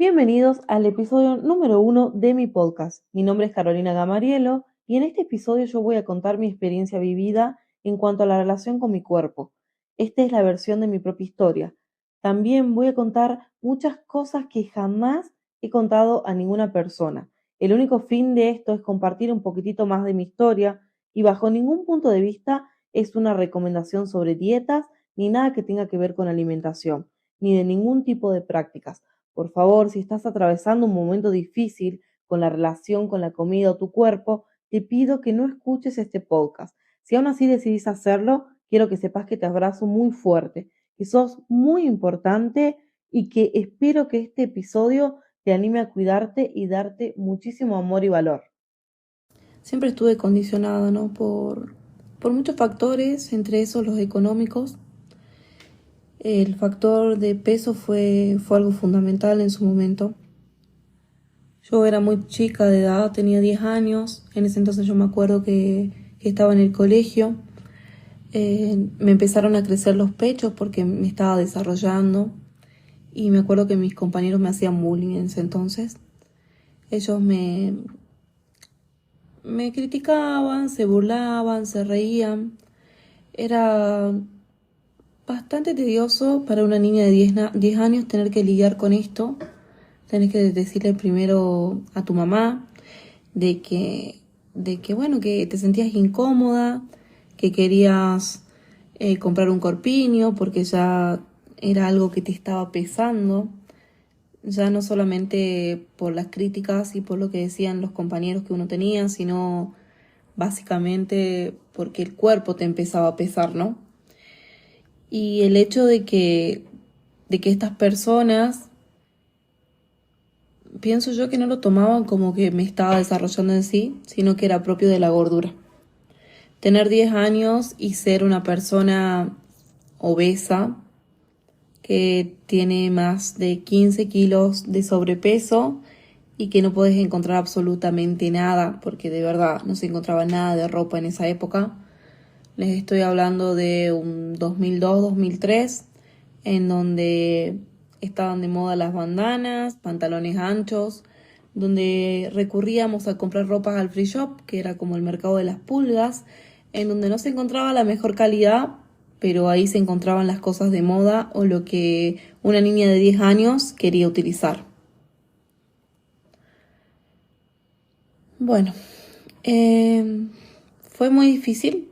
Bienvenidos al episodio número 1 de mi podcast. Mi nombre es Carolina Gamarielo y en este episodio yo voy a contar mi experiencia vivida en cuanto a la relación con mi cuerpo. Esta es la versión de mi propia historia. También voy a contar muchas cosas que jamás he contado a ninguna persona. El único fin de esto es compartir un poquitito más de mi historia y bajo ningún punto de vista es una recomendación sobre dietas ni nada que tenga que ver con alimentación, ni de ningún tipo de prácticas. Por favor, si estás atravesando un momento difícil con la relación con la comida o tu cuerpo, te pido que no escuches este podcast. Si aún así decidís hacerlo, quiero que sepas que te abrazo muy fuerte, que sos muy importante y que espero que este episodio te anime a cuidarte y darte muchísimo amor y valor. Siempre estuve condicionada, ¿no? Por muchos factores, entre esos los económicos. El factor de peso fue algo fundamental en su momento. Yo era muy chica de edad, tenía 10 años. En ese entonces yo me acuerdo que estaba en el colegio. Me empezaron a crecer los pechos porque me estaba desarrollando. Y me acuerdo que mis compañeros me hacían bullying en ese entonces. Ellos me criticaban, se burlaban, se reían. Era bastante tedioso para una niña de 10 años tener que lidiar con esto. Tenés que decirle primero a tu mamá bueno, que te sentías incómoda, que querías comprar un corpiño porque ya era algo que te estaba pesando, ya no solamente por las críticas y por lo que decían los compañeros que uno tenía, sino básicamente porque el cuerpo te empezaba a pesar, ¿no? Y el hecho de que estas personas, pienso yo que no lo tomaban como que me estaba desarrollando en sí, sino que era propio de la gordura. Tener 10 años y ser una persona obesa que tiene más de 15 kilos de sobrepeso y que no puedes encontrar absolutamente nada, porque de verdad no se encontraba nada de ropa en esa época. Les estoy hablando de un 2002-2003, en donde estaban de moda las bandanas, pantalones anchos, donde recurríamos a comprar ropas al free shop, que era como el mercado de las pulgas, en donde no se encontraba la mejor calidad, pero ahí se encontraban las cosas de moda o lo que una niña de 10 años quería utilizar. Bueno, fue muy difícil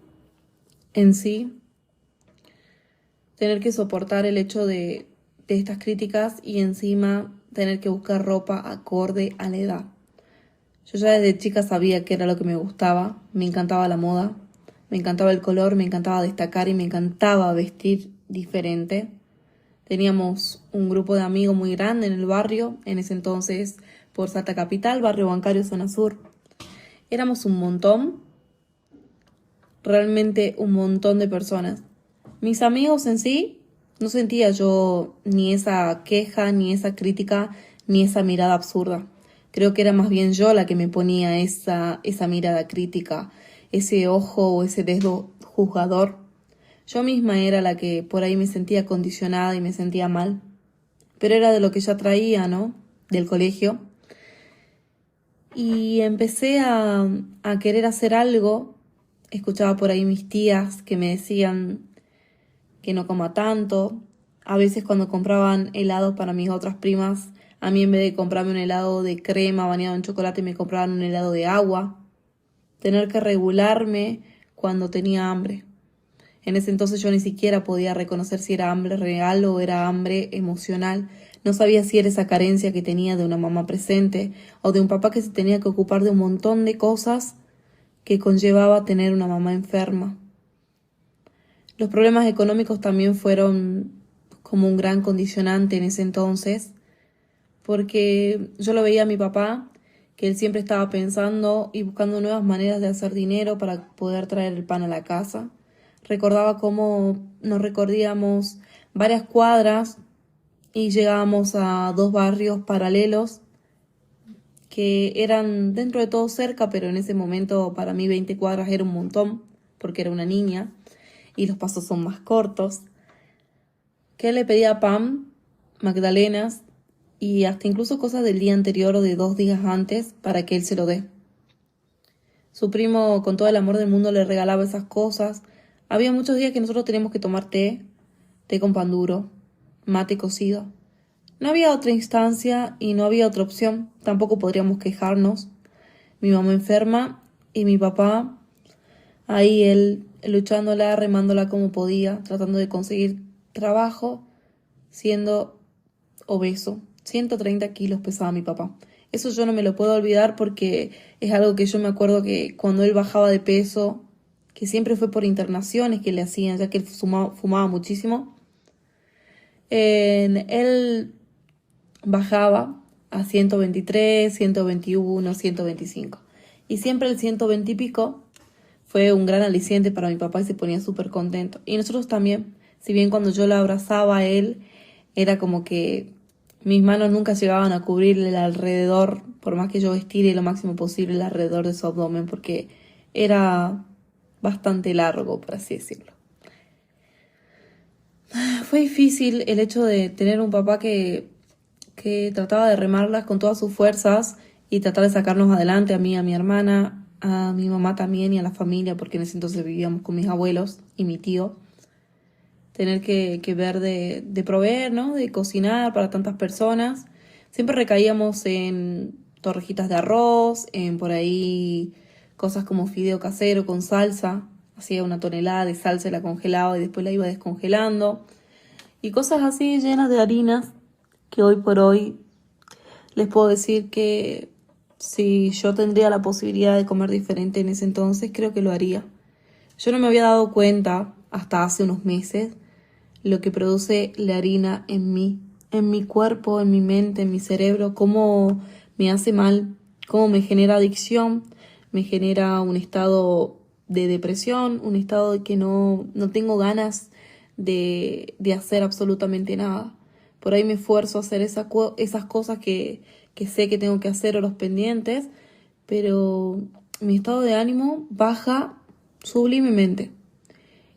en sí tener que soportar el hecho de estas críticas y encima tener que buscar ropa acorde a la edad. Yo ya desde chica sabía que era lo que me gustaba, me encantaba la moda, me encantaba el color, me encantaba destacar y me encantaba vestir diferente. Teníamos un grupo de amigos muy grande en el barrio, en ese entonces por Salta Capital, barrio bancario zona sur. Éramos un montón, realmente un montón de personas. Mis amigos en sí, no sentía yo ni esa queja, ni esa crítica, ni esa mirada absurda. Creo que era más bien yo la que me ponía esa mirada crítica, ese ojo o ese dedo juzgador. Yo misma era la que por ahí me sentía condicionada y me sentía mal. Pero era de lo que ya traía, ¿no? Del colegio. Y empecé a querer hacer algo. Escuchaba por ahí mis tías que me decían que no coma tanto. A veces cuando compraban helados para mis otras primas, a mí en vez de comprarme un helado de crema bañado en chocolate, me compraban un helado de agua. Tener que regularme cuando tenía hambre. En ese entonces yo ni siquiera podía reconocer si era hambre real o era hambre emocional. No sabía si era esa carencia que tenía de una mamá presente o de un papá que se tenía que ocupar de un montón de cosas que conllevaba tener una mamá enferma. Los problemas económicos también fueron como un gran condicionante en ese entonces, porque yo lo veía a mi papá, que él siempre estaba pensando y buscando nuevas maneras de hacer dinero para poder traer el pan a la casa. Recordaba cómo nos recorríamos varias cuadras y llegábamos a 2 barrios paralelos que eran dentro de todo cerca, pero en ese momento para mí 20 cuadras era un montón, porque era una niña y los pasos son más cortos. Que él le pedía pan, magdalenas y hasta incluso cosas del día anterior o de 2 días antes para que él se lo dé. Su primo, con todo el amor del mundo, le regalaba esas cosas. Había muchos días que nosotros teníamos que tomar té con pan duro, mate cocido. No había otra instancia y no había otra opción. Tampoco podríamos quejarnos. Mi mamá enferma y mi papá ahí él luchándola, remándola como podía, tratando de conseguir trabajo, siendo obeso. 130 kilos pesaba mi papá. Eso yo no me lo puedo olvidar porque es algo que yo me acuerdo que cuando él bajaba de peso, que siempre fue por internaciones que le hacían, ya que él fumaba muchísimo, él bajaba a 123, 121, 125. Y siempre el 120 y pico fue un gran aliciente para mi papá y se ponía súper contento. Y nosotros también, si bien cuando yo lo abrazaba a él, era como que mis manos nunca llegaban a cubrirle el alrededor, por más que yo estire lo máximo posible el alrededor de su abdomen, porque era bastante largo, por así decirlo. Fue difícil el hecho de tener un papá que trataba de remarlas con todas sus fuerzas y tratar de sacarnos adelante a mí, a mi hermana, a mi mamá también y a la familia, porque en ese entonces vivíamos con mis abuelos y mi tío. Tener que ver de proveer, ¿no? De cocinar para tantas personas. Siempre recaíamos en torrejitas de arroz, en por ahí cosas como fideo casero con salsa. Hacía 1 tonelada de salsa y la congelaba y después la iba descongelando. Y cosas así llenas de harinas que hoy por hoy les puedo decir que si yo tendría la posibilidad de comer diferente en ese entonces, creo que lo haría. Yo no me había dado cuenta hasta hace unos meses lo que produce la harina en mí, en mi cuerpo, en mi mente, en mi cerebro, cómo me hace mal, cómo me genera adicción, me genera un estado de depresión, un estado de que no tengo ganas de hacer absolutamente nada. Por ahí me esfuerzo a hacer esas cosas que sé que tengo que hacer o los pendientes, pero mi estado de ánimo baja sublimemente.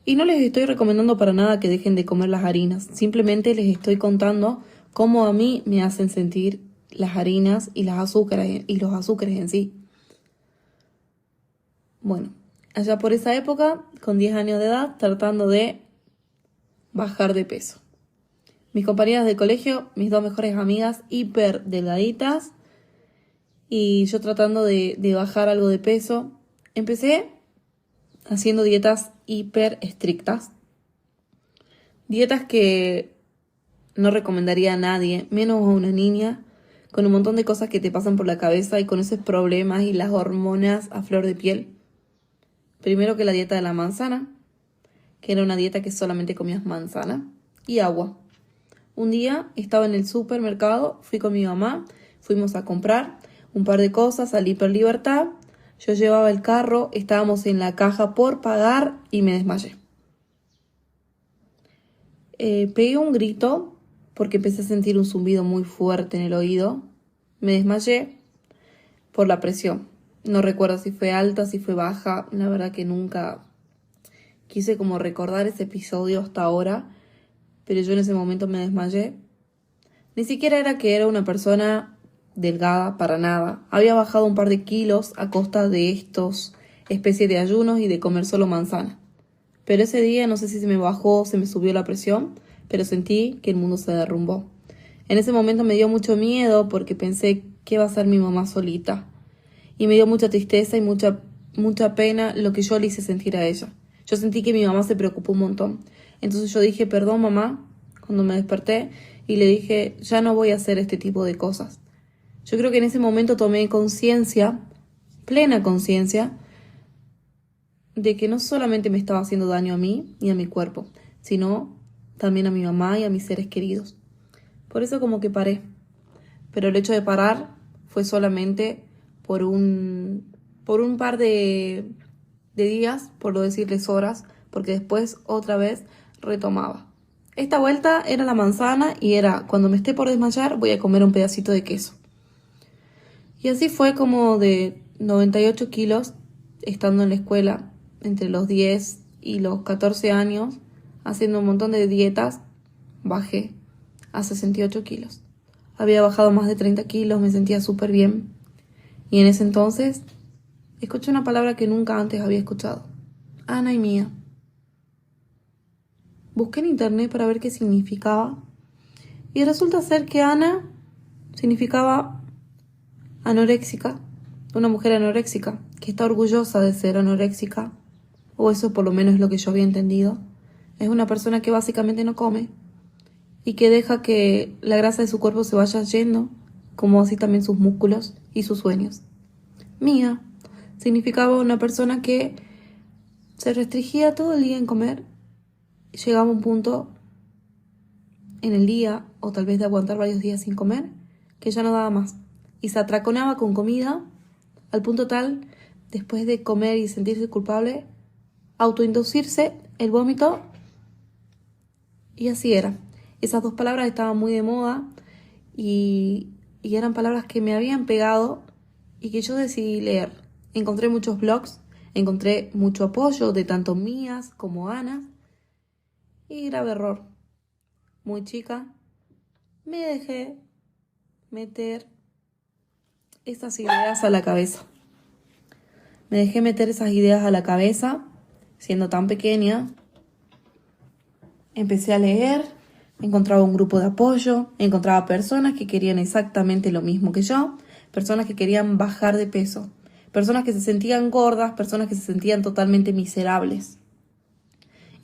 Y no les estoy recomendando para nada que dejen de comer las harinas, simplemente les estoy contando cómo a mí me hacen sentir las harinas y los azúcares en sí. Bueno, allá por esa época, con 10 años de edad, tratando de bajar de peso. Mis compañeras de colegio, mis 2 mejores amigas, hiper delgaditas, y yo tratando de bajar algo de peso. Empecé haciendo dietas hiper estrictas. Dietas que no recomendaría a nadie, menos a una niña, con un montón de cosas que te pasan por la cabeza y con esos problemas y las hormonas a flor de piel. Primero que la dieta de la manzana, que era una dieta que solamente comías manzana y agua. Un día estaba en el supermercado, fui con mi mamá, fuimos a comprar un par de cosas al Hiper Libertad. Yo llevaba el carro, estábamos en la caja por pagar y me desmayé. Pegué un grito porque empecé a sentir un zumbido muy fuerte en el oído. Me desmayé por la presión. No recuerdo si fue alta, si fue baja. La verdad que nunca quise como recordar ese episodio hasta ahora. Pero yo en ese momento me desmayé. Ni siquiera era que era una persona delgada, para nada. Había bajado un par de kilos a costa de estos especies de ayunos y de comer solo manzana. Pero ese día no sé si se me bajó, se me subió la presión, pero sentí que el mundo se derrumbó. En ese momento me dio mucho miedo porque pensé qué va a hacer mi mamá solita. Y me dio mucha tristeza y mucha pena lo que yo le hice sentir a ella. Yo sentí que mi mamá se preocupó un montón. Entonces yo dije, perdón mamá, cuando me desperté, y le dije, ya no voy a hacer este tipo de cosas. Yo creo que en ese momento tomé conciencia, plena conciencia, de que no solamente me estaba haciendo daño a mí y a mi cuerpo, sino también a mi mamá y a mis seres queridos. Por eso como que paré. Pero el hecho de parar fue solamente por un par de días, por no decirles horas, porque después otra vez retomaba. Esta vuelta era la manzana y era, cuando me esté por desmayar, voy a comer un pedacito de queso. Y así fue como de 98 kilos, estando en la escuela, entre los 10 y los 14 años, haciendo un montón de dietas, bajé a 68 kilos. Había bajado más de 30 kilos, me sentía súper bien. Y en ese entonces escuché una palabra que nunca antes había escuchado. Ana y Mía. Busqué en internet para ver qué significaba. Y resulta ser que Ana significaba anoréxica. Una mujer anoréxica, que está orgullosa de ser anoréxica. O eso por lo menos es lo que yo había entendido. Es una persona que básicamente no come y que deja que la grasa de su cuerpo se vaya yendo, como así también sus músculos y sus sueños. Mía significaba una persona que se restringía todo el día en comer y llegaba a un punto en el día, o tal vez de aguantar varios días sin comer, que ya no daba más. Y se atraconaba con comida al punto tal, después de comer y sentirse culpable, autoinducirse el vómito. Y así era. Esas dos palabras estaban muy de moda y eran palabras que me habían pegado y que yo decidí leer. Encontré muchos blogs, encontré mucho apoyo de tanto mías como Ana. Y grave error. Muy chica, me dejé meter esas ideas a la cabeza. Me dejé meter esas ideas a la cabeza, siendo tan pequeña. Empecé a leer, encontraba un grupo de apoyo, encontraba personas que querían exactamente lo mismo que yo, personas que querían bajar de peso, personas que se sentían gordas, personas que se sentían totalmente miserables.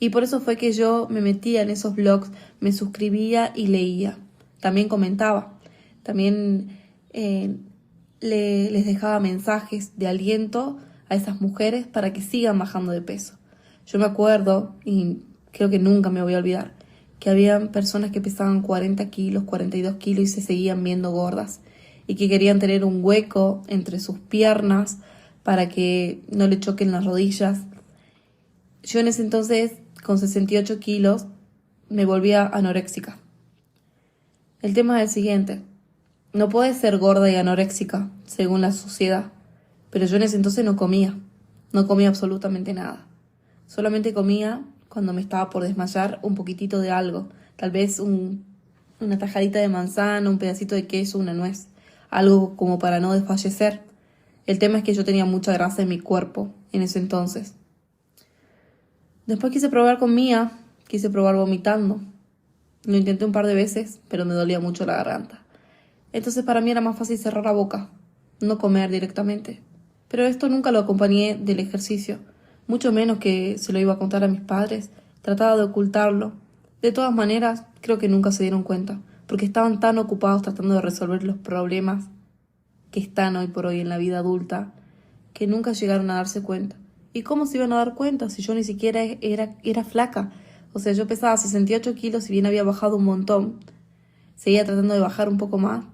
Y por eso fue que yo me metía en esos blogs, me suscribía y leía. También comentaba, también les dejaba mensajes de aliento a esas mujeres para que sigan bajando de peso. Yo me acuerdo, y creo que nunca me voy a olvidar, que había personas que pesaban 40 kilos, 42 kilos y se seguían viendo gordas y que querían tener un hueco entre sus piernas para que no le choquen las rodillas. Yo en ese entonces, con 68 kilos, me volvía anoréxica. El tema es el siguiente. No puedes ser gorda y anoréxica, según la sociedad. Pero yo en ese entonces no comía. No comía absolutamente nada. Solamente comía, cuando me estaba por desmayar, un poquitito de algo. Tal vez una tajadita de manzana, un pedacito de queso, una nuez. Algo como para no desfallecer. El tema es que yo tenía mucha grasa en mi cuerpo en ese entonces. Después quise probar con Mía, quise probar vomitando. Lo intenté un par de veces, pero me dolía mucho la garganta. Entonces para mí era más fácil cerrar la boca, no comer directamente. Pero esto nunca lo acompañé del ejercicio, mucho menos que se lo iba a contar a mis padres. Trataba de ocultarlo. De todas maneras, creo que nunca se dieron cuenta, porque estaban tan ocupados tratando de resolver los problemas que están hoy por hoy en la vida adulta, que nunca llegaron a darse cuenta. ¿Y cómo se iban a dar cuenta si yo ni siquiera era flaca? O sea, yo pesaba 68 kilos, si bien había bajado un montón. Seguía tratando de bajar un poco más,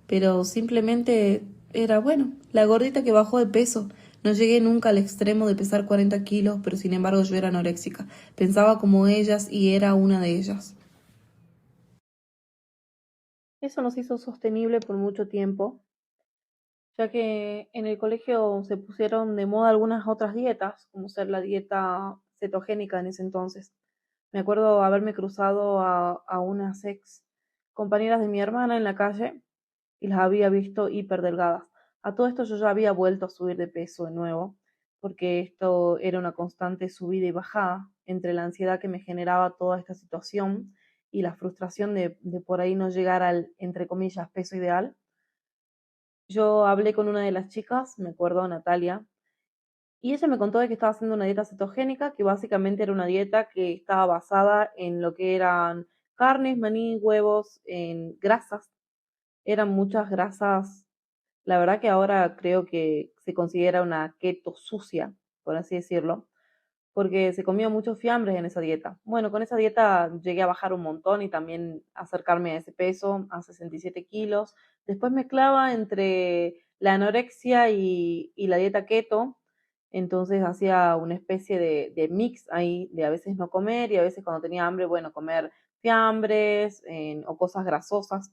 pero simplemente era, bueno, la gordita que bajó de peso. No llegué nunca al extremo de pesar 40 kilos, pero sin embargo yo era anoréxica. Pensaba como ellas y era una de ellas. Eso nos hizo sostenible por mucho tiempo, ya que en el colegio se pusieron de moda algunas otras dietas, como ser la dieta cetogénica en ese entonces. Me acuerdo haberme cruzado a unas ex compañeras de mi hermana en la calle y las había visto hiper delgadas. A todo esto yo ya había vuelto a subir de peso de nuevo, porque esto era una constante subida y bajada entre la ansiedad que me generaba toda esta situación y la frustración de por ahí no llegar al, entre comillas, peso ideal. Yo hablé con una de las chicas, me acuerdo, Natalia, y ella me contó de que estaba haciendo una dieta cetogénica, que básicamente era una dieta que estaba basada en lo que eran carnes, maní, huevos, en grasas. Eran muchas grasas. La verdad que ahora creo que se considera una keto sucia, por así decirlo, porque se comía muchos fiambres en esa dieta. Bueno, con esa dieta llegué a bajar un montón y también acercarme a ese peso, a 67 kilos. Después mezclaba entre la anorexia y la dieta keto, entonces hacía una especie de mix ahí, de a veces no comer y a veces cuando tenía hambre, bueno, comer fiambres o cosas grasosas.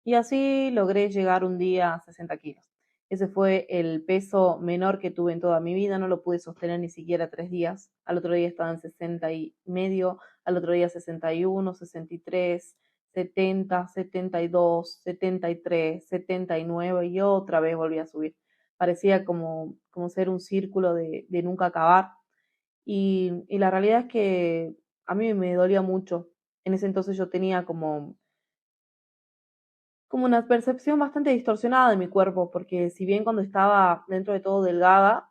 Y así logré llegar un día a 60 kilos. Ese fue el peso menor que tuve en toda mi vida, no lo pude sostener ni siquiera 3 días. Al otro día estaba en 60 y medio, al otro día 61, 63, 70, 72, 73, 79 y otra vez volví a subir. Parecía como ser un círculo de nunca acabar. Y la realidad es que a mí me dolía mucho. En ese entonces yo tenía como una percepción bastante distorsionada de mi cuerpo, porque si bien cuando estaba dentro de todo delgada,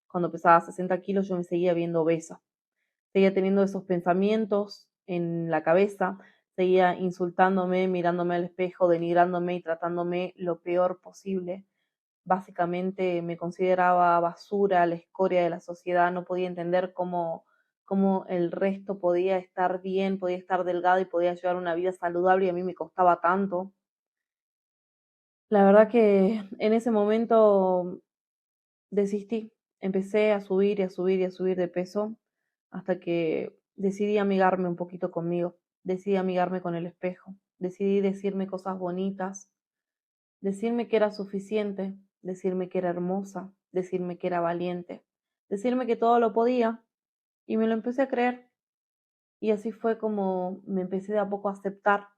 cuando pesaba 60 kilos, yo me seguía viendo obesa. Seguía teniendo esos pensamientos en la cabeza, seguía insultándome, mirándome al espejo, denigrándome y tratándome lo peor posible. Básicamente me consideraba basura, la escoria de la sociedad, no podía entender cómo el resto podía estar bien, podía estar delgado y podía llevar una vida saludable y a mí me costaba tanto. La verdad que en ese momento desistí, empecé a subir y a subir y a subir de peso hasta que decidí amigarme un poquito conmigo, decidí amigarme con el espejo, decidí decirme cosas bonitas, decirme que era suficiente, decirme que era hermosa, decirme que era valiente, decirme que todo lo podía y me lo empecé a creer y así fue como me empecé de a poco a aceptar.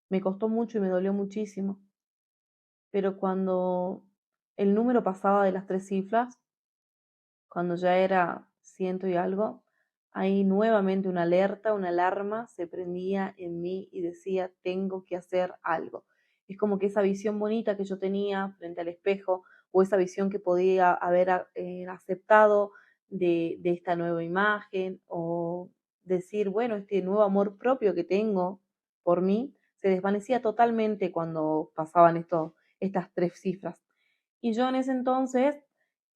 Me costó mucho y me dolió muchísimo, pero cuando el número pasaba de las 3 cifras, cuando ya era ciento y algo, ahí nuevamente una alerta, una alarma se prendía en mí y decía, tengo que hacer algo. Es como que esa visión bonita que yo tenía frente al espejo o esa visión que podía haber aceptado de esta nueva imagen o decir, bueno, este nuevo amor propio que tengo por mí se desvanecía totalmente cuando pasaban estas 3 cifras. Y yo en ese entonces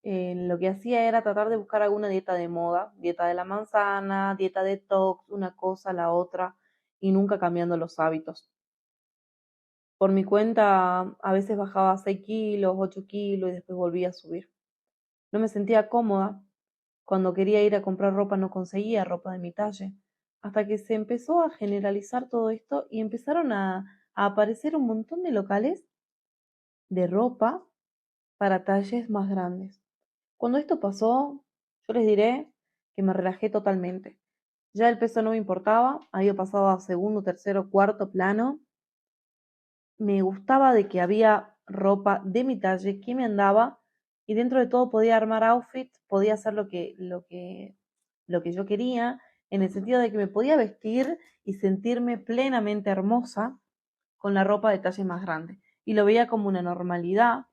lo que hacía era tratar de buscar alguna dieta de moda, dieta de la manzana, dieta detox, una cosa, la otra, y nunca cambiando los hábitos. Por mi cuenta, a veces bajaba 6 kilos, 8 kilos y después volvía a subir. No me sentía cómoda. Cuando quería ir a comprar ropa no conseguía ropa de mi talle. Hasta que se empezó a generalizar todo esto y empezaron a aparecer un montón de locales de ropa para talles más grandes. Cuando esto pasó, yo les diré que me relajé totalmente. Ya el peso no me importaba, había pasado a segundo, tercero, cuarto plano. Me gustaba de que había ropa de mi talle que me andaba y dentro de todo podía armar outfits, podía hacer lo que yo quería, en el sentido de que me podía vestir y sentirme plenamente hermosa con la ropa de talle más grande. Y lo veía como una normalidad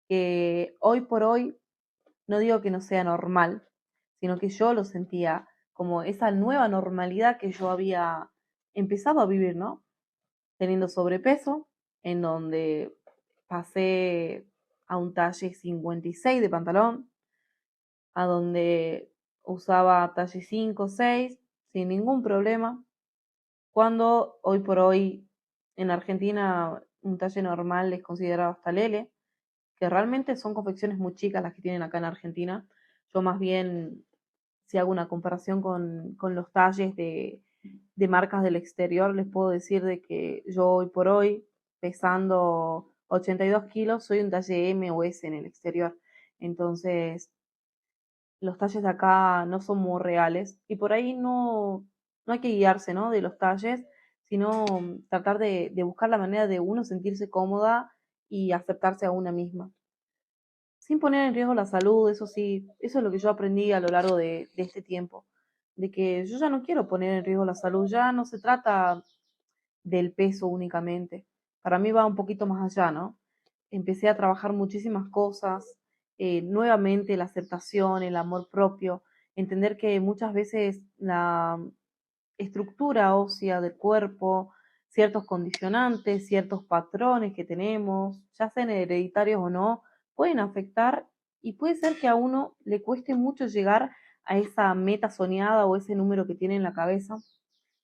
que hoy por hoy no digo que no sea normal, sino que yo lo sentía como esa nueva normalidad que yo había empezado a vivir, ¿no? Teniendo sobrepeso, en donde pasé a un talle 56 de pantalón, a donde usaba talle 5, 6, sin ningún problema, cuando hoy por hoy en Argentina un talle normal es considerado hasta el L, que realmente son confecciones muy chicas las que tienen acá en Argentina. Yo más bien, si hago una comparación con los talles de marcas del exterior, les puedo decir de que yo hoy por hoy, pesando 82 kilos, soy un talle M o S en el exterior. Entonces, los talles de acá no son muy reales y por ahí no hay que guiarse, ¿no? De los talles, sino tratar de buscar la manera de uno sentirse cómoda y aceptarse a una misma sin poner en riesgo la salud, eso sí, eso es lo que yo aprendí a lo largo de este tiempo, de que yo ya no quiero poner en riesgo la salud, ya no se trata del peso únicamente, para mí va un poquito más allá, ¿no? Empecé a trabajar muchísimas cosas, nuevamente la aceptación, el amor propio, entender que muchas veces la estructura ósea del cuerpo, ciertos condicionantes, ciertos patrones que tenemos, ya sean hereditarios o no, pueden afectar y puede ser que a uno le cueste mucho llegar a esa meta soñada o ese número que tiene en la cabeza.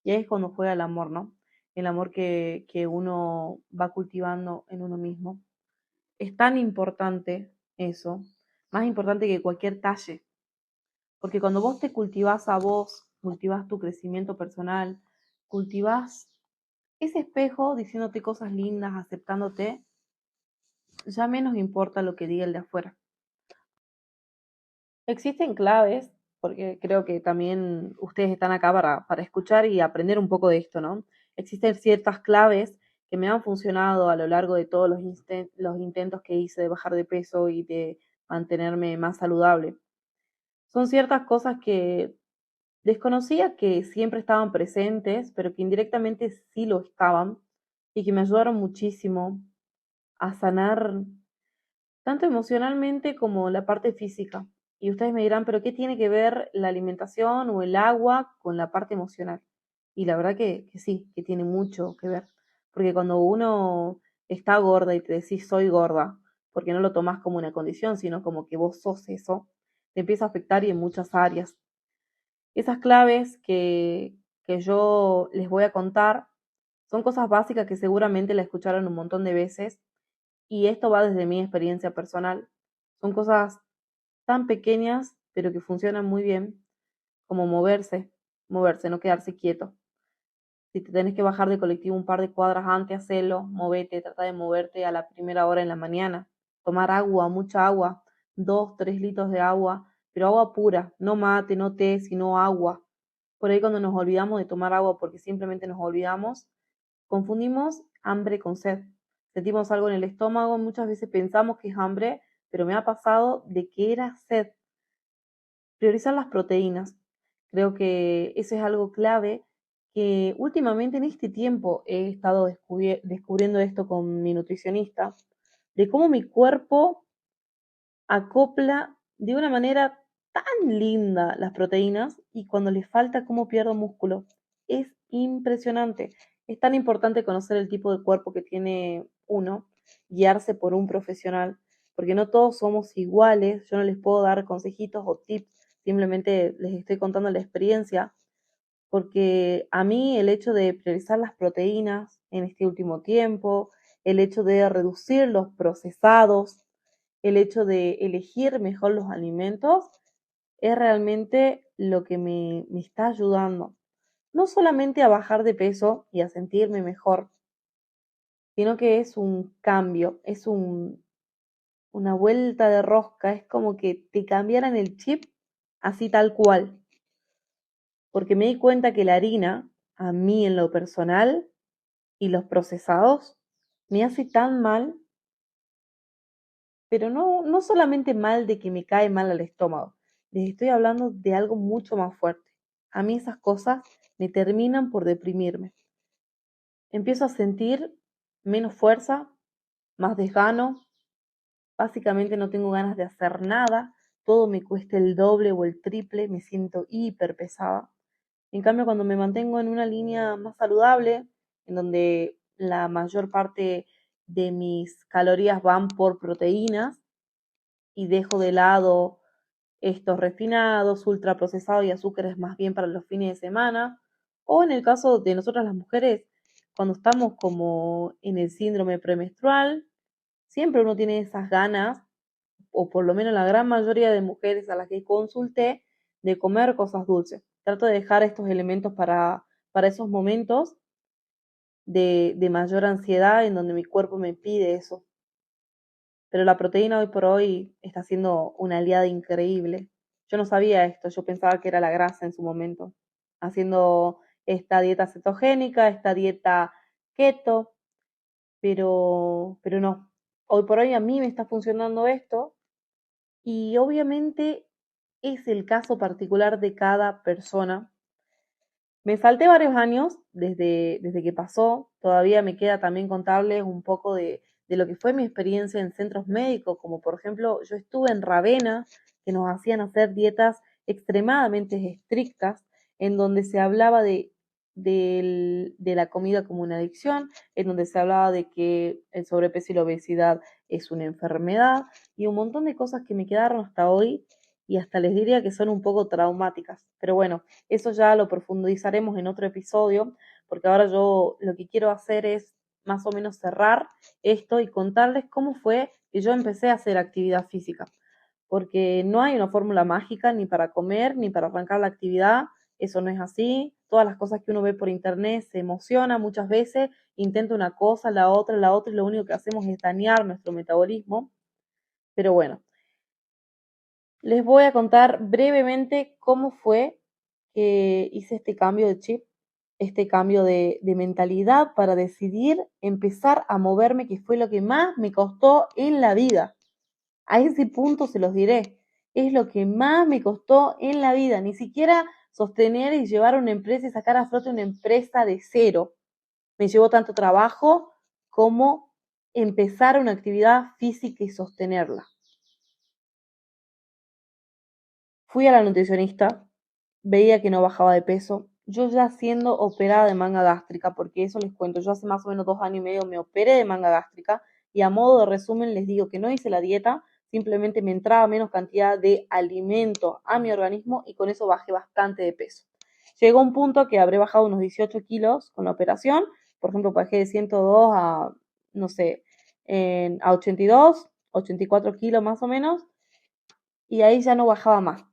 Y ahí es cuando juega el amor, ¿no? El amor que uno va cultivando en uno mismo. Es tan importante eso, más importante que cualquier talle, porque cuando vos te cultivás a vos, cultivás tu crecimiento personal, cultivás ese espejo diciéndote cosas lindas, aceptándote, ya menos importa lo que diga el de afuera. Existen claves, porque creo que también ustedes están acá para escuchar y aprender un poco de esto, ¿no? existen ciertas claves que me han funcionado a lo largo de todos los intentos que hice de bajar de peso y de mantenerme más saludable. Son ciertas cosas que desconocía que siempre estaban presentes, pero que indirectamente sí lo estaban y que me ayudaron muchísimo a sanar tanto emocionalmente como la parte física. Y ustedes me dirán, pero ¿qué tiene que ver la alimentación o el agua con la parte emocional? Y la verdad que sí, que tiene mucho que ver. Porque cuando uno está gorda y te decís soy gorda, porque no lo tomás como una condición, sino como que vos sos eso, te empieza a afectar y en muchas áreas. Esas claves que yo les voy a contar son cosas básicas que seguramente la escucharon un montón de veces y esto va desde mi experiencia personal. Son cosas tan pequeñas pero que funcionan muy bien como moverse, no quedarse quieto. Si te tenés que bajar de colectivo un par de cuadras antes, hacelo, movete, trata de moverte a la primera hora en la mañana. Tomar agua, mucha agua, 2, 3 litros de agua, pero agua pura, no mate, no té, sino agua. Por ahí cuando nos olvidamos de tomar agua porque simplemente nos olvidamos, confundimos hambre con sed. Sentimos algo en el estómago, muchas veces pensamos que es hambre, pero me ha pasado de que era sed. Priorizar las proteínas. Creo que eso es algo clave que últimamente en este tiempo he estado descubriendo esto con mi nutricionista, de cómo mi cuerpo acopla de una manera tan linda las proteínas y cuando le falta cómo pierdo músculo. Es impresionante. Es tan importante conocer el tipo de cuerpo que tiene uno, guiarse por un profesional, porque no todos somos iguales. Yo no les puedo dar consejitos o tips, simplemente les estoy contando la experiencia, porque a mí el hecho de priorizar las proteínas en este último tiempo, el hecho de reducir los procesados, el hecho de elegir mejor los alimentos es realmente lo que me está ayudando. No solamente a bajar de peso y a sentirme mejor, sino que es un cambio, una vuelta de rosca, es como que te cambiaran el chip así tal cual. Porque me di cuenta que la harina, a mí en lo personal, y los procesados, me hace tan mal, pero no solamente mal de que me cae mal al estómago, les estoy hablando de algo mucho más fuerte. A mí esas cosas me terminan por deprimirme. Empiezo a sentir menos fuerza, más desgano, básicamente no tengo ganas de hacer nada, todo me cuesta el doble o el triple, me siento hiper pesada. En cambio, cuando me mantengo en una línea más saludable, en donde la mayor parte de mis calorías van por proteínas y dejo de lado estos refinados, ultraprocesados y azúcares más bien para los fines de semana, o en el caso de nosotras las mujeres, cuando estamos como en el síndrome premenstrual, siempre uno tiene esas ganas, o por lo menos la gran mayoría de mujeres a las que consulté, de comer cosas dulces. Trato de dejar estos elementos para esos momentos de mayor ansiedad en donde mi cuerpo me pide eso. Pero la proteína hoy por hoy está siendo una aliada increíble. Yo no sabía esto, yo pensaba que era la grasa en su momento. Haciendo esta dieta cetogénica, esta dieta keto, pero no. Hoy por hoy a mí me está funcionando esto y obviamente es el caso particular de cada persona. Me salté varios años desde que pasó, todavía me queda también contarles un poco de lo que fue mi experiencia en centros médicos, como por ejemplo yo estuve en Ravenna, que nos hacían hacer dietas extremadamente estrictas, en donde se hablaba de la comida como una adicción, en donde se hablaba de que el sobrepeso y la obesidad es una enfermedad y un montón de cosas que me quedaron hasta hoy y hasta les diría que son un poco traumáticas. Pero bueno, eso ya lo profundizaremos en otro episodio, porque ahora yo lo que quiero hacer es más o menos cerrar esto y contarles cómo fue que yo empecé a hacer actividad física, porque no hay una fórmula mágica ni para comer ni para arrancar la actividad, eso no es así. Todas las cosas que uno ve por internet se emociona muchas veces, intenta una cosa, la otra, y lo único que hacemos es dañar nuestro metabolismo. Pero bueno, les voy a contar brevemente cómo fue que hice este cambio de chip. este cambio de mentalidad para decidir empezar a moverme, que fue lo que más me costó en la vida. A ese punto se los diré. Es lo que más me costó en la vida. Ni siquiera sostener y llevar una empresa y sacar a flote una empresa de cero. Me llevó tanto trabajo como empezar una actividad física y sostenerla. Fui a la nutricionista, veía que no bajaba de peso. Yo ya siendo operada de manga gástrica, porque eso les cuento, yo hace más o menos 2 años y medio me operé de manga gástrica y a modo de resumen les digo que no hice la dieta, simplemente me entraba menos cantidad de alimento a mi organismo y con eso bajé bastante de peso. Llegó un punto que habré bajado unos 18 kilos con la operación, por ejemplo, bajé de 102 a, no sé, a 82, 84 kilos más o menos, y ahí ya no bajaba más.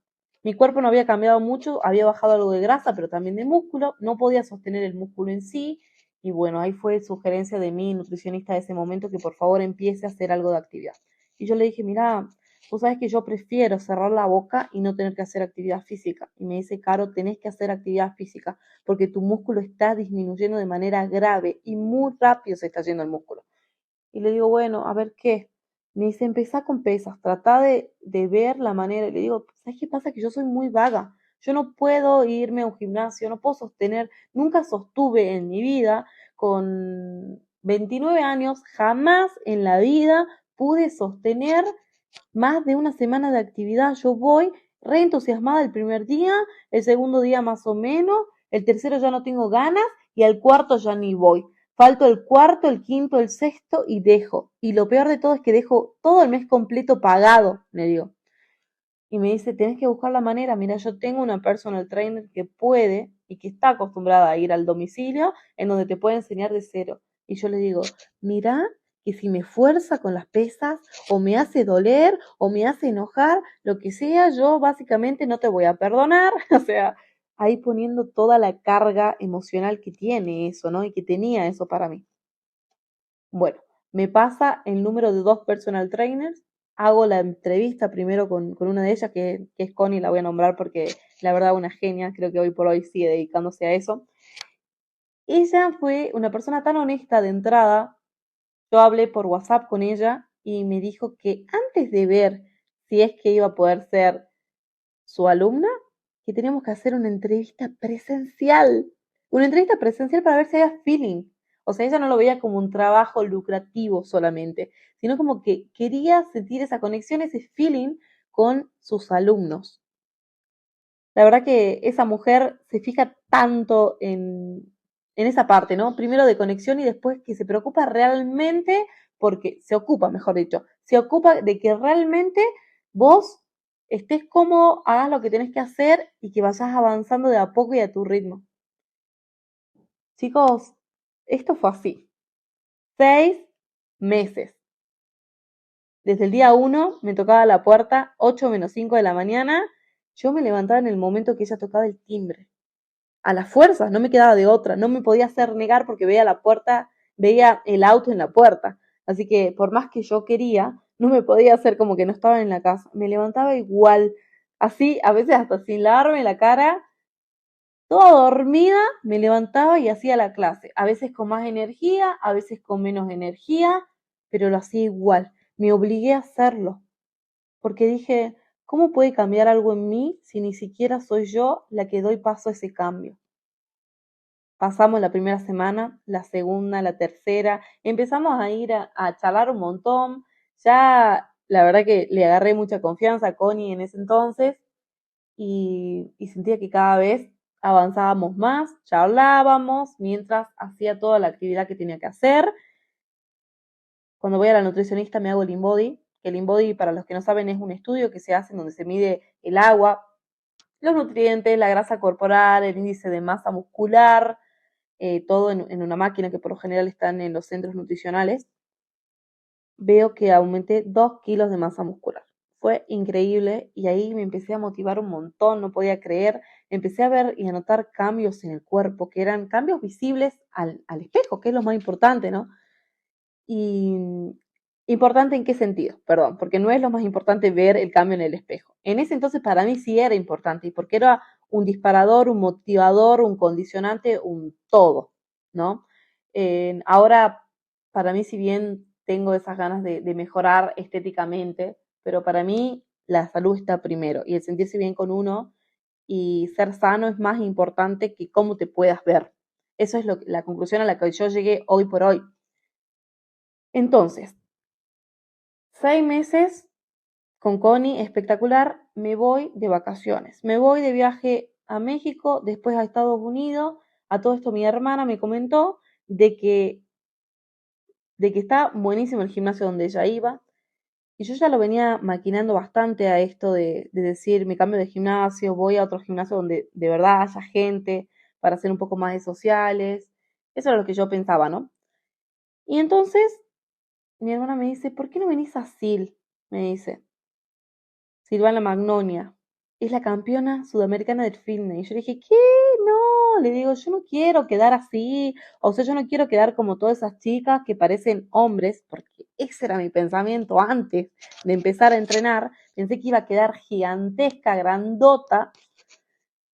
Mi cuerpo no había cambiado mucho, había bajado algo de grasa, pero también de músculo, no podía sostener el músculo en sí, y bueno, ahí fue sugerencia de mi nutricionista de ese momento que por favor empiece a hacer algo de actividad. Y yo le dije, mira, tú sabes que yo prefiero cerrar la boca y no tener que hacer actividad física. Y me dice, Caro, tenés que hacer actividad física porque tu músculo está disminuyendo de manera grave y muy rápido se está yendo el músculo. Y le digo, bueno, a ver qué. Me dice, empezá con pesas, trata de ver la manera. Y le digo, ¿sabes qué pasa? Que yo soy muy vaga. Yo no puedo irme a un gimnasio, no puedo sostener, nunca sostuve en mi vida, con 29 años, jamás en la vida pude sostener más de una semana de actividad. Yo voy re entusiasmada el primer día, el segundo día más o menos, el tercero ya no tengo ganas y al cuarto ya ni voy. Falto el cuarto, el quinto, el sexto y dejo. Y lo peor de todo es que dejo todo el mes completo pagado, le digo. Y me dice, tenés que buscar la manera. Mira, yo tengo una personal trainer que puede y que está acostumbrada a ir al domicilio en donde te puede enseñar de cero. Y yo le digo, mira, que si me fuerza con las pesas o me hace doler o me hace enojar, lo que sea, yo básicamente no te voy a perdonar. O sea, ahí poniendo toda la carga emocional que tiene eso, ¿no? Y que tenía eso para mí. Bueno, me pasa el número de 2 personal trainers, hago la entrevista primero con una de ellas, que es Connie, la voy a nombrar porque la verdad una genia, creo que hoy por hoy sigue dedicándose a eso. Ella fue una persona tan honesta de entrada, yo hablé por WhatsApp con ella y me dijo que antes de ver si es que iba a poder ser su alumna, que teníamos que hacer una entrevista presencial para ver si había feeling. O sea, ella no lo veía como un trabajo lucrativo solamente, sino como que quería sentir esa conexión, ese feeling con sus alumnos. La verdad que esa mujer se fija tanto en esa parte, ¿no? Primero de conexión y después que se preocupa realmente, porque se ocupa, mejor dicho, se ocupa de que realmente vos estés cómodo, hagas lo que tenés que hacer y que vayas avanzando de a poco y a tu ritmo. Chicos, esto fue así. 6 meses. Desde el día 1 me tocaba la puerta, 8 menos 5 de la mañana. Yo me levantaba en el momento que ella tocaba el timbre. A las fuerzas, no me quedaba de otra. No me podía hacer negar porque veía la puerta, veía el auto en la puerta. Así que por más que yo quería, no me podía hacer como que no estaba en la casa. Me levantaba igual, así, a veces hasta sin lavarme la cara, toda dormida, me levantaba y hacía la clase. A veces con más energía, a veces con menos energía, pero lo hacía igual. Me obligué a hacerlo, porque dije, ¿cómo puede cambiar algo en mí si ni siquiera soy yo la que doy paso a ese cambio? Pasamos la primera semana, la segunda, la tercera, empezamos a ir a charlar un montón. Ya la verdad que le agarré mucha confianza a Connie en ese entonces y sentía que cada vez avanzábamos más, charlábamos mientras hacía toda la actividad que tenía que hacer. Cuando voy a la nutricionista me hago el InBody, que el InBody, para los que no saben, es un estudio que se hace en donde se mide el agua, los nutrientes, la grasa corporal, el índice de masa muscular, todo en una máquina que por lo general están en los centros nutricionales. Veo que aumenté 2 kilos de masa muscular. Fue increíble y ahí me empecé a motivar un montón, no podía creer. Empecé a ver y a notar cambios en el cuerpo, que eran cambios visibles al espejo, que es lo más importante, ¿no? Y importante en qué sentido, perdón, porque no es lo más importante ver el cambio en el espejo. En ese entonces para mí sí era importante y porque era un disparador, un motivador, un condicionante, un todo, ¿no? Ahora, para mí, si bien tengo esas ganas de mejorar estéticamente, pero para mí la salud está primero y el sentirse bien con uno y ser sano es más importante que cómo te puedas ver. Eso es la conclusión a la que yo llegué hoy por hoy. Entonces, 6 meses con Connie, espectacular, me voy de vacaciones. Me voy de viaje a México, después a Estados Unidos. A todo esto mi hermana me comentó de que, de que está buenísimo el gimnasio donde ella iba. Y yo ya lo venía maquinando bastante a esto de decir, me cambio de gimnasio, voy a otro gimnasio donde de verdad haya gente para hacer un poco más de sociales. Eso era lo que yo pensaba, ¿no? Y entonces mi hermana me dice, ¿por qué no venís a SIL? Me dice, Silvana Magnolia. Es la campeona sudamericana del fitness. Y yo le dije, ¿qué? No, le digo, yo no quiero quedar así. O sea, yo no quiero quedar como todas esas chicas que parecen hombres, porque ese era mi pensamiento antes de empezar a entrenar. Pensé que iba a quedar gigantesca, grandota.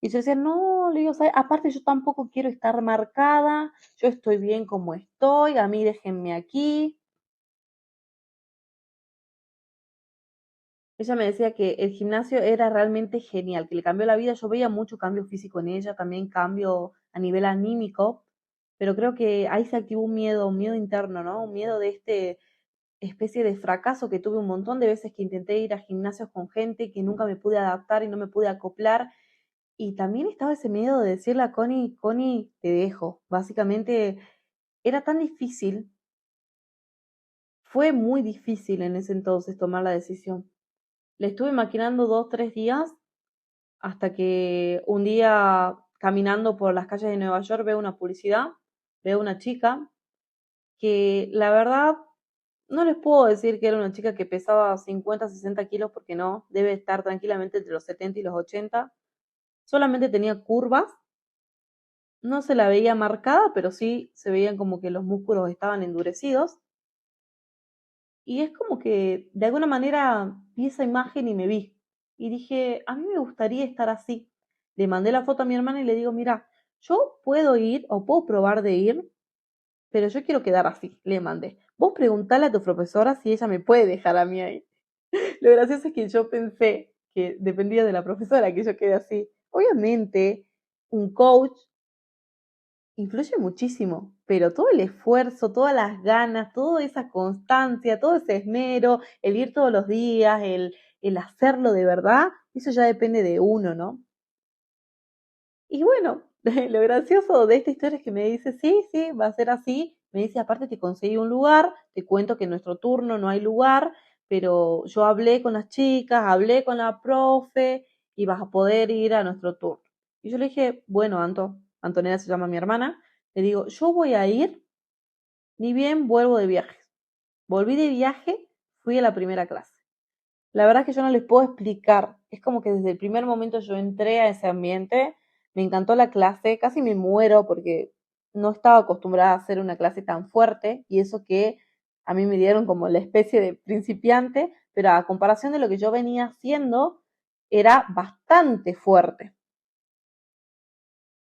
Y yo decía, no, le digo, ¿sabes? Aparte yo tampoco quiero estar marcada. Yo estoy bien como estoy. A mí déjenme aquí. Ella me decía que el gimnasio era realmente genial, que le cambió la vida. Yo veía mucho cambio físico en ella, también cambio a nivel anímico, pero creo que ahí se activó un miedo interno, ¿no? Un miedo de este especie de fracaso que tuve un montón de veces que intenté ir a gimnasios con gente que nunca me pude adaptar y no me pude acoplar. Y también estaba ese miedo de decirle a Connie, Connie, te dejo. Básicamente era tan difícil, fue muy difícil en ese entonces tomar la decisión. Le estuve maquinando 2, 3 días hasta que un día caminando por las calles de Nueva York veo una publicidad, veo una chica que la verdad no les puedo decir que era una chica que pesaba 50, 60 kilos porque no, debe estar tranquilamente entre los 70 y los 80, solamente tenía curvas, no se la veía marcada, pero sí se veían como que los músculos estaban endurecidos y es como que de alguna manera vi esa imagen y me vi. Y dije, a mí me gustaría estar así. Le mandé la foto a mi hermana y le digo, mira, yo puedo ir o puedo probar de ir, pero yo quiero quedar así. Le mandé. Vos preguntale a tu profesora si ella me puede dejar a mí ahí. Lo gracioso es que yo pensé que dependía de la profesora que yo quede así. Obviamente, un coach influye muchísimo, pero todo el esfuerzo, todas las ganas, toda esa constancia, todo ese esmero, el ir todos los días, el hacerlo de verdad, eso ya depende de uno, ¿no? Y bueno, lo gracioso de esta historia es que me dice, sí, sí, va a ser así. Me dice, aparte te conseguí un lugar, te cuento que en nuestro turno no hay lugar, pero yo hablé con las chicas, hablé con la profe y vas a poder ir a nuestro turno. Y yo le dije, bueno, Antonella se llama mi hermana, le digo, yo voy a ir, ni bien vuelvo de viaje. Volví de viaje, fui a la primera clase. La verdad es que yo no les puedo explicar. Es como que desde el primer momento yo entré a ese ambiente, me encantó la clase, casi me muero porque no estaba acostumbrada a hacer una clase tan fuerte y eso que a mí me dieron como la especie de principiante, pero a comparación de lo que yo venía haciendo, era bastante fuerte.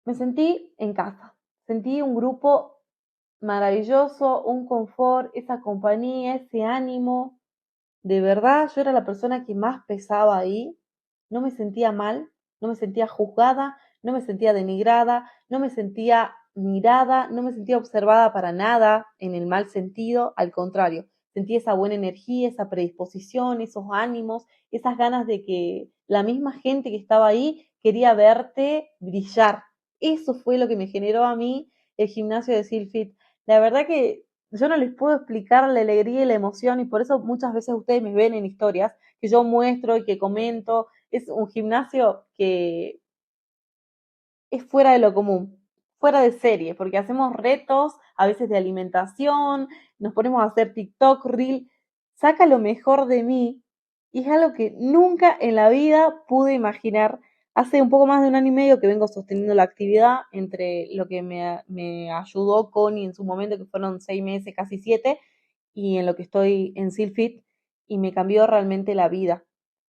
Me sentí en casa, sentí un grupo maravilloso, un confort, esa compañía, ese ánimo. De verdad, yo era la persona que más pesaba ahí. No me sentía mal, no me sentía juzgada, no me sentía denigrada, no me sentía mirada, no me sentía observada para nada en el mal sentido. Al contrario, sentí esa buena energía, esa predisposición, esos ánimos, esas ganas de que la misma gente que estaba ahí quería verte brillar. Eso fue lo que me generó a mí el gimnasio de Silfit. La verdad que yo no les puedo explicar la alegría y la emoción y por eso muchas veces ustedes me ven en historias que yo muestro y que comento. Es un gimnasio que es fuera de lo común, fuera de serie, porque hacemos retos a veces de alimentación, nos ponemos a hacer TikTok, Reel, saca lo mejor de mí y es algo que nunca en la vida pude imaginar. Hace un poco más de un año y medio que vengo sosteniendo la actividad entre lo que me ayudó Connie en su momento, que fueron 6 meses, casi 7, y en lo que estoy en Silfit, y me cambió realmente la vida.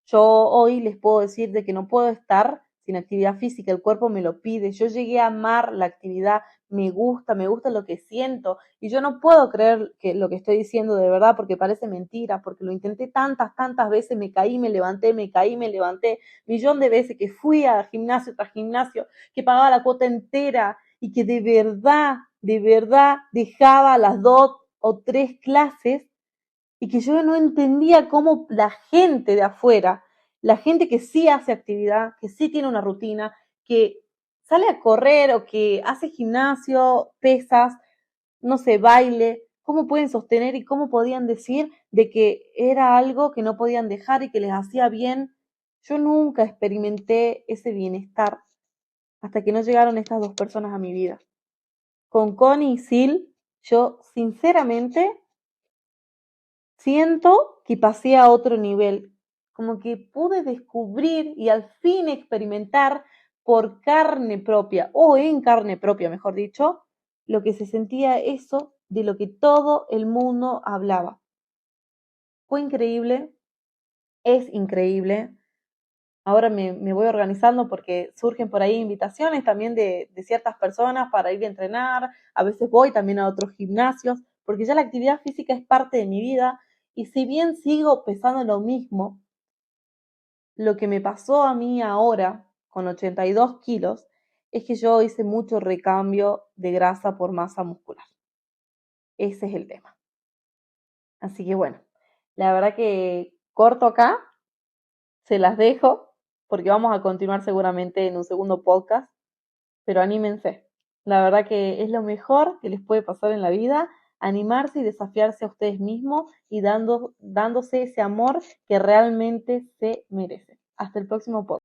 Yo hoy les puedo decir de que no puedo estar sin actividad física, el cuerpo me lo pide. Yo llegué a amar la actividad, me gusta lo que siento. Y yo no puedo creer que lo que estoy diciendo de verdad porque parece mentira, porque lo intenté tantas veces, me caí, me levanté, me caí, me levanté, millón de veces que fui a gimnasio tras gimnasio, que pagaba la cuota entera y que de verdad dejaba las 2 o 3 clases y que yo no entendía cómo la gente de afuera, la gente que sí hace actividad, que sí tiene una rutina, que sale a correr o que hace gimnasio, pesas, no sé, baile, cómo pueden sostener y cómo podían decir de que era algo que no podían dejar y que les hacía bien. Yo nunca experimenté ese bienestar hasta que no llegaron estas 2 personas a mi vida. Con Connie y Sil, yo sinceramente siento que pasé a otro nivel, como que pude descubrir y al fin experimentar por carne propia, o en carne propia, mejor dicho, lo que se sentía eso de lo que todo el mundo hablaba. Fue increíble, es increíble. Ahora me voy organizando porque surgen por ahí invitaciones también de ciertas personas para ir a entrenar. A veces voy también a otros gimnasios, porque ya la actividad física es parte de mi vida. Y si bien sigo pesando lo mismo, lo que me pasó a mí ahora, con 82 kilos, es que yo hice mucho recambio de grasa por masa muscular. Ese es el tema. Así que bueno, la verdad que corto acá, se las dejo, porque vamos a continuar seguramente en un segundo podcast, pero anímense. La verdad que es lo mejor que les puede pasar en la vida, animarse y desafiarse a ustedes mismos y dándose ese amor que realmente se merece. Hasta el próximo podcast.